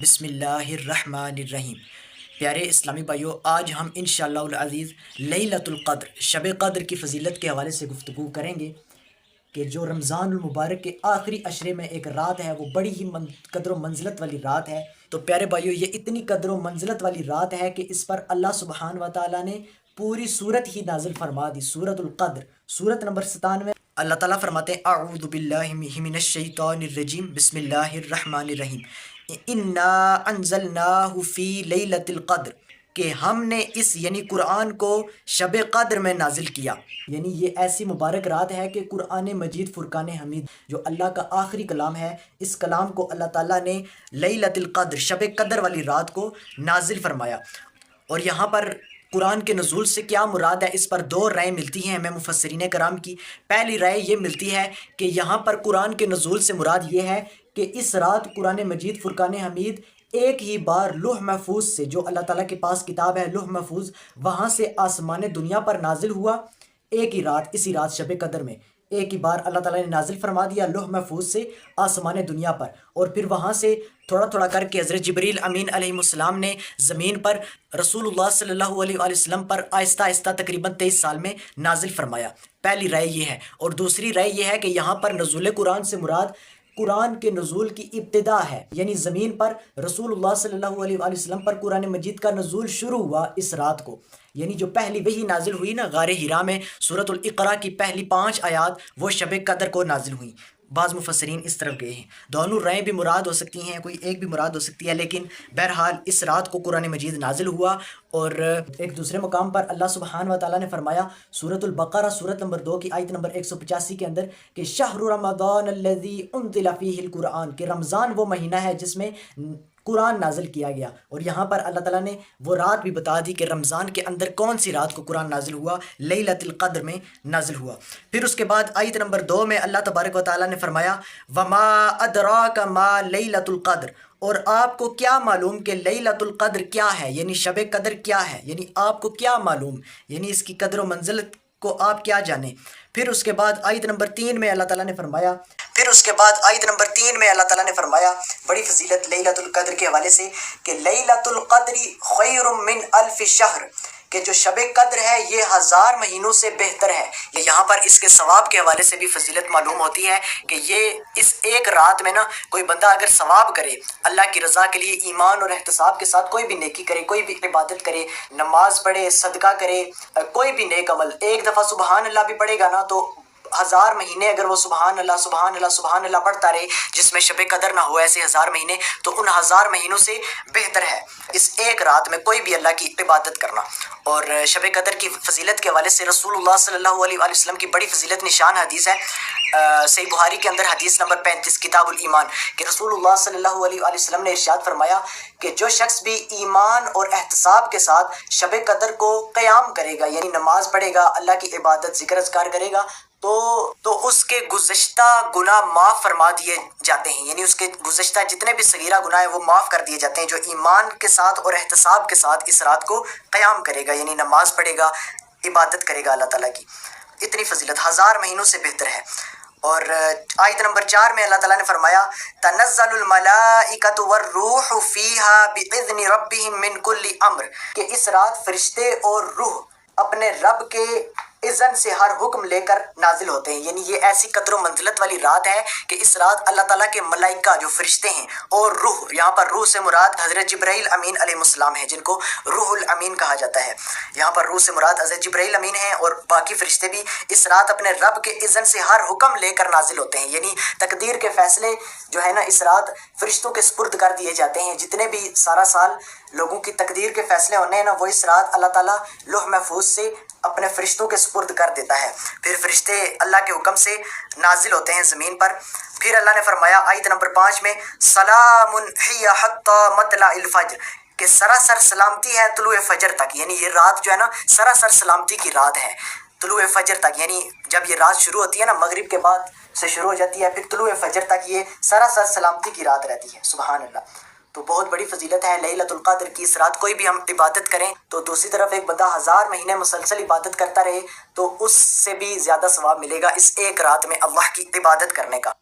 بسم اللہ الرحمن الرحیم۔ پیارے اسلامی بھائیوں، آج ہم انشاءاللہ العزیز لیلۃ القدر، شب قدر کی فضیلت کے حوالے سے گفتگو کریں گے کہ جو رمضان المبارک کے آخری عشرے میں ایک رات ہے، وہ بڑی ہی قدر و منزلت والی رات ہے۔ تو پیارے بھائیوں، یہ اتنی قدر و منزلت والی رات ہے کہ اس پر اللہ سبحانہ و تعالیٰ نے پوری سورت ہی نازل فرما دی، سورت القدر، سورت نمبر 97۔ اللہ تعالیٰ فرماتے ہیں اعوذ باللہ من الشیطان الرجیم، بسم اللہ الرحمن الرحیم، انا انزلناہ فی لیلۃ القدر، کہ ہم نے اس یعنی قرآن کو شب قدر میں نازل کیا۔ یعنی یہ ایسی مبارک رات ہے کہ قرآن مجید فرقان حمید جو اللہ کا آخری کلام ہے، اس کلام کو اللہ تعالیٰ نے لیلۃ القدر، شب قدر والی رات کو نازل فرمایا۔ اور یہاں پر قرآن کے نزول سے کیا مراد ہے، اس پر دو رائے ملتی ہیں ہمیں مفسرین کرام کی۔ پہلی رائے یہ ملتی ہے کہ یہاں پر قرآن کے نزول سے مراد یہ ہے کہ اس رات قرآن مجید فرقان حمید ایک ہی بار لوح محفوظ سے، جو اللہ تعالیٰ کے پاس کتاب ہے لوح محفوظ، وہاں سے آسمان دنیا پر نازل ہوا۔ ایک ہی رات، اسی رات شب قدر میں ایک ہی بار اللہ تعالیٰ نے نازل فرما دیا لوح محفوظ سے آسمان دنیا پر، اور پھر وہاں سے تھوڑا تھوڑا کر کے حضرت جبریل امین علیہ السلام نے زمین پر رسول اللہ صلی اللہ علیہ وآلہ وسلم پر آہستہ آہستہ تقریباً 23 سال میں نازل فرمایا۔ پہلی رائے یہ ہے، اور دوسری رائے یہ ہے کہ یہاں پر نزول قرآن سے مراد قرآن کے نزول کی ابتدا ہے، یعنی زمین پر رسول اللہ صلی اللہ علیہ وآلہ وسلم پر قرآن مجید کا نزول شروع ہوا اس رات کو۔ یعنی جو پہلی وحی نازل ہوئی نا غار حرا میں، سورۃ الاقراء کی پہلی 5 آیات وہ شب قدر کو نازل ہوئیں۔ بعض مفسرین اس طرف گئے ہیں، دونوں رائیں بھی مراد ہو سکتی ہیں، کوئی ایک بھی مراد ہو سکتی ہے، لیکن بہرحال اس رات کو قرآن مجید نازل ہوا۔ اور ایک دوسرے مقام پر اللہ سبحانہ و تعالیٰ نے فرمایا سورۃ البقرہ سورت نمبر 2 کی آیت نمبر 185 کے اندر کہ شہر رمضان الذی انزل فیہ القرآن، کہ رمضان وہ مہینہ ہے جس میں قرآن نازل کیا گیا۔ اور یہاں پر اللہ تعالیٰ نے وہ رات بھی بتا دی کہ رمضان کے اندر کون سی رات کو قرآن نازل ہوا، لیلۃ القدر میں نازل ہوا۔ پھر اس کے بعد آیت نمبر 2 میں اللہ تبارک و تعالیٰ نے فرمایا وما ادراک ما لیلۃ القدر، اور آپ کو کیا معلوم کہ لیلۃ القدر کیا ہے، یعنی شب قدر کیا ہے، یعنی آپ کو کیا معلوم، یعنی اس کی قدر و منزلت کو آپ کیا جانیں۔ پھر اس کے بعد آیت نمبر 3 میں اللہ تعالیٰ نے فرمایا بڑی فضیلت لیلۃ القدر کے حوالے سے کہ لیلۃ القدر خیر من الف شہر، کہ جو شب قدر ہے یہ 1000 مہینوں سے بہتر ہے۔ یہاں پر اس کے ثواب کے حوالے سے بھی فضیلت معلوم ہوتی ہے کہ یہ اس ایک رات میں نا کوئی بندہ اگر ثواب کرے اللہ کی رضا کے لیے، ایمان اور احتساب کے ساتھ کوئی بھی نیکی کرے، کوئی بھی عبادت کرے، نماز پڑھے، صدقہ کرے، کوئی بھی نیک عمل، ایک دفعہ سبحان اللہ بھی پڑھے گا نا، تو 1000 مہینے اگر وہ سبحان اللہ سبحان اللہ سبحان اللہ پڑھتا رہے، جس میں شب قدر نہ ہو ایسے 1000 مہینے، تو ان 1000 مہینوں سے بہتر ہے اس ایک رات میں کوئی بھی اللہ کی عبادت کرنا۔ اور شب قدر کی فضیلت کے حوالے سے رسول اللہ صلی اللہ علیہ وآلہ وسلم کی بڑی فضیلت نشان حدیث ہے، صحیح بخاری کے اندر حدیث نمبر 35 کتاب الایمان، کہ رسول اللہ صلی اللہ علیہ وآلہ وسلم نے ارشاد فرمایا کہ جو شخص بھی ایمان اور احتساب کے ساتھ شب قدر کو قیام کرے گا، یعنی نماز پڑھے گا، اللہ کی عبادت ذکر اذکار کرے گا، تو اس کے گزشتہ گناہ معاف فرما دیے جاتے ہیں، یعنی اس کے گزشتہ جتنے بھی صغیرہ گناہ ہیں وہ معاف کر دیے جاتے ہیں، جو ایمان کے ساتھ اور احتساب کے ساتھ اس رات کو قیام کرے گا، یعنی نماز پڑھے گا، عبادت کرے گا اللہ تعالیٰ کی۔ اتنی فضیلت 1000 مہینوں سے بہتر ہے۔ اور آیت نمبر 4 میں اللہ تعالیٰ نے فرمایا تنزل الملائکۃ والروح فیہا باذن ربہم من کل امر، کہ اس رات فرشتے اور روح اپنے رب کے اذن سے ہر حکم لے کر نازل ہوتے ہیں۔ یعنی یہ ایسی قدر و منزلت والی رات ہے کہ اس رات اللہ تعالیٰ کے ملائکہ جو فرشتے ہیں اور روح، یہاں پر روح سے مراد حضرت جبرائیل امین علیہ السلام ہیں، جن کو روح الامین کہا جاتا ہے۔ یہاں پر روح سے مراد حضرت جبرائیل امین ہیں، اور باقی فرشتے بھی اس رات اپنے رب کے اذن سے ہر حکم لے کر نازل ہوتے ہیں۔ یعنی تقدیر کے فیصلے جو ہے نا اس رات فرشتوں کے سپرد کر دیے جاتے ہیں، جتنے بھی سارا سال لوگوں کی تقدیر کے فیصلے ہونے ہیں نا، وہ اس رات اللہ تعالیٰ لوح محفوظ سے اپنے فرشتوں کے سپرد کر دیتا ہے، پھر فرشتے اللہ کے حکم سے نازل ہوتے ہیں زمین پر۔ پھر اللہ نے فرمایا آیت نمبر 5 میں سلام ہی حتی مطلع الفجر، کہ سراسر سلامتی ہے طلوع فجر تک، یعنی یہ رات جو ہے نا سراسر سلامتی کی رات ہے طلوع فجر تک، یعنی جب یہ رات شروع ہوتی ہے نا مغرب کے بعد سے شروع ہو جاتی ہے، پھر طلوع فجر تک یہ سراسر سلامتی کی رات رہتی ہے۔ سبحان اللہ، تو بہت بڑی فضیلت ہے لیلۃ القدر کی۔ اس رات کوئی بھی ہم عبادت کریں تو دوسری طرف ایک بندہ 1000 مہینے مسلسل عبادت کرتا رہے تو اس سے بھی زیادہ ثواب ملے گا اس ایک رات میں اللہ کی عبادت کرنے کا۔